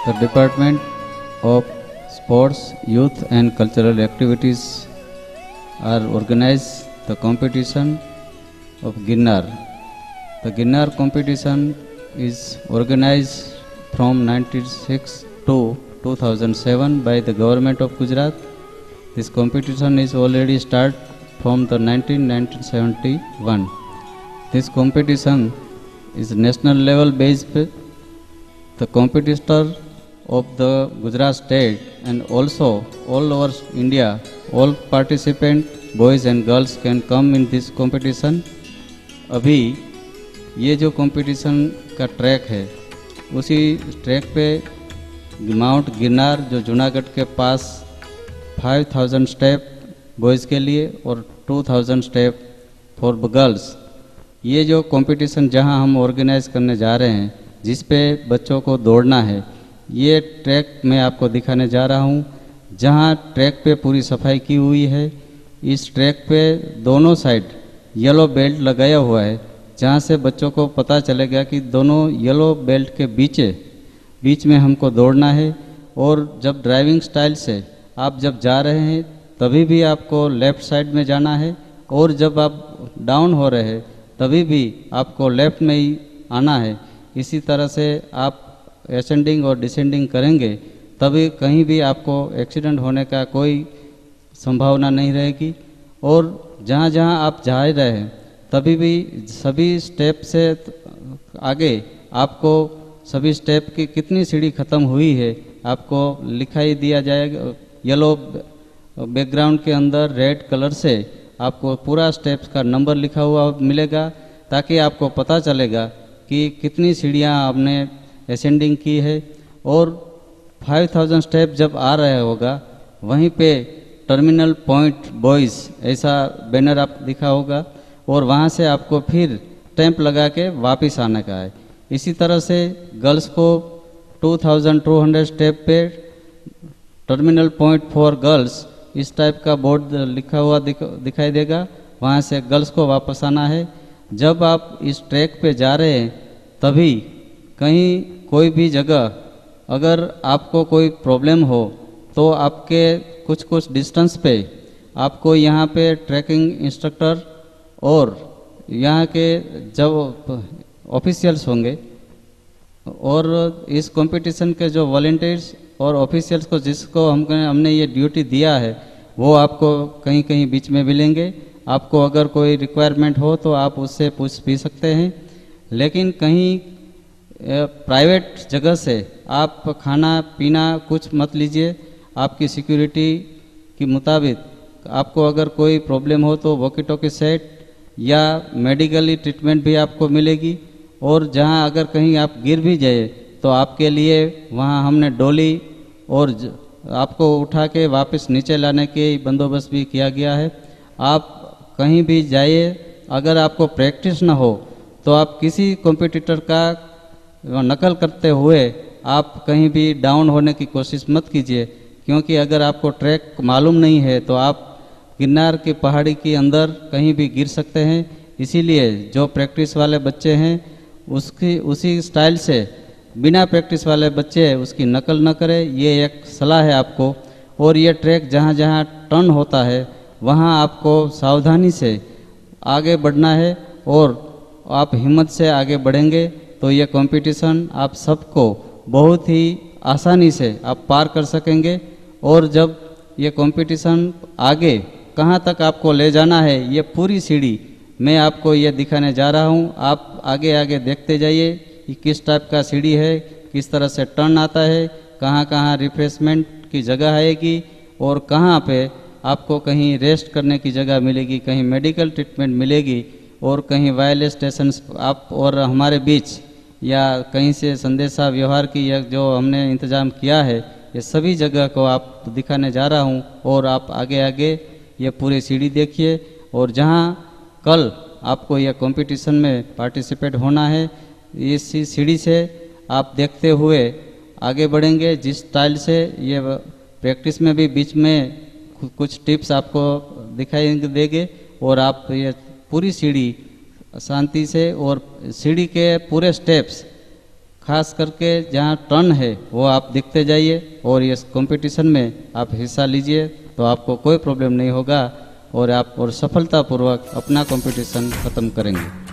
The Department of Sports, Youth and Cultural Activities are organized the competition of Ginnar. The Ginnar competition is organized from 1996 to 2007 by the government of Gujarat. This competition is already started from the 1971. This competition is national level based. The competitor of the Gujarat state and also all over India, all participant boys and girls can come in this competition. अभी ये जो competition का track है उसी track पे mount Girnar जो जूनागढ़ के पास 5000 step boys के लिए और 2000 स्टेप फॉर गर्ल्स, ये जो कंपटीशन जहां हम ऑर्गेनाइज करने जा रहे हैं जिस पे बच्चों को दौड़ना है, ये ट्रैक मैं आपको दिखाने जा रहा हूं। जहां ट्रैक पे पूरी सफाई की हुई है, इस ट्रैक पे दोनों साइड येलो बेल्ट लगाया हुआ है, जहां से बच्चों को पता चलेगा कि दोनों येलो बेल्ट के बीच में हमको दौड़ना है। और जब ड्राइविंग स्टाइल से आप जब जा रहे हैं तभी भी आपको लेफ़्ट साइड में जाना है, और जब आप डाउन हो रहे हैं तभी भी आपको लेफ़्ट में ही आना है। इसी तरह से आप असेंडिंग और डिसेंडिंग करेंगे तभी कहीं भी आपको एक्सीडेंट होने का कोई संभावना नहीं रहेगी। और जहाँ जहाँ आप जा रहे हैं तभी भी सभी स्टेप से आगे आपको सभी स्टेप की कितनी सीढ़ी ख़त्म हुई है आपको लिखाई दिया जाएगा। येलो बैकग्राउंड के अंदर रेड कलर से आपको पूरा स्टेप्स का नंबर लिखा हुआ मिलेगा, ताकि आपको पता चलेगा कि कितनी सीढ़ियाँ आपने असेंडिंग की है। और 5000 स्टेप जब आ रहा होगा वहीं पे टर्मिनल पॉइंट बॉयज़ ऐसा बैनर आप दिखा होगा, और वहाँ से आपको फिर स्टैंप लगा के वापस आने का है। इसी तरह से गर्ल्स को 2200 स्टेप पे टर्मिनल पॉइंट फॉर गर्ल्स इस टाइप का बोर्ड लिखा हुआ दिखाई देगा, वहाँ से गर्ल्स को वापस आना है। जब आप इस ट्रैक पे जा रहे हैं तभी कहीं कोई भी जगह अगर आपको कोई प्रॉब्लम हो तो आपके कुछ डिस्टेंस पे आपको यहाँ पे ट्रैकिंग इंस्ट्रक्टर और यहाँ के जब ऑफिशियल्स होंगे और इस कंपटीशन के जो वॉलंटियर्स और ऑफिशियल्स को जिसको हमने ये ड्यूटी दिया है वो आपको कहीं कहीं बीच में मिलेंगे। आपको अगर कोई रिक्वायरमेंट हो तो आप उससे पूछ भी सकते हैं, लेकिन कहीं प्राइवेट जगह से आप खाना पीना कुछ मत लीजिए। आपकी सिक्योरिटी के मुताबिक आपको अगर कोई प्रॉब्लम हो तो वॉकी टॉकी सेट या मेडिकली ट्रीटमेंट भी आपको मिलेगी। और जहां अगर कहीं आप गिर भी जाए तो आपके लिए वहां हमने डोली और आपको उठा के वापस नीचे लाने के बंदोबस्त भी किया गया है। आप कहीं भी जाइए, अगर आपको प्रैक्टिस ना हो तो आप किसी कॉम्पिटिटर का नकल करते हुए आप कहीं भी डाउन होने की कोशिश मत कीजिए, क्योंकि अगर आपको ट्रैक मालूम नहीं है तो आप गिरनार की पहाड़ी के अंदर कहीं भी गिर सकते हैं। इसीलिए जो प्रैक्टिस वाले बच्चे हैं उसी स्टाइल से बिना प्रैक्टिस वाले बच्चे उसकी नकल न करें, ये एक सलाह है आपको। और ये ट्रैक जहाँ जहाँ टर्न होता है वहाँ आपको सावधानी से आगे बढ़ना है, और आप हिम्मत से आगे बढ़ेंगे तो ये कंपटीशन आप सबको बहुत ही आसानी से आप पार कर सकेंगे। और जब ये कंपटीशन आगे कहाँ तक आपको ले जाना है ये पूरी सीढ़ी मैं आपको ये दिखाने जा रहा हूँ। आप आगे आगे देखते जाइए कि किस टाइप का सीढ़ी है, किस तरह से टर्न आता है, कहाँ कहाँ रिफ्रेशमेंट की जगह आएगी और कहाँ पे आपको कहीं रेस्ट करने की जगह मिलेगी, कहीं मेडिकल ट्रीटमेंट मिलेगी और कहीं वायरलेस स्टेशन आप और हमारे बीच या कहीं से संदेशा व्यवहार की जो हमने इंतज़ाम किया है, ये सभी जगह को आप दिखाने जा रहा हूँ। और आप आगे आगे ये पूरी सीढ़ी देखिए, और जहाँ कल आपको यह कंपटीशन में पार्टिसिपेट होना है, इस सीढ़ी से आप देखते हुए आगे बढ़ेंगे। जिस स्टाइल से ये प्रैक्टिस में भी बीच में कुछ टिप्स आपको दिखाई देंगे, और आप ये पूरी सीढ़ी शांति से और सीढ़ी के पूरे स्टेप्स खास करके जहाँ टर्न है वो आप देखते जाइए और इस कंपटीशन में आप हिस्सा लीजिए, तो आपको कोई प्रॉब्लम नहीं होगा और आप और सफलतापूर्वक अपना कंपटीशन ख़त्म करेंगे।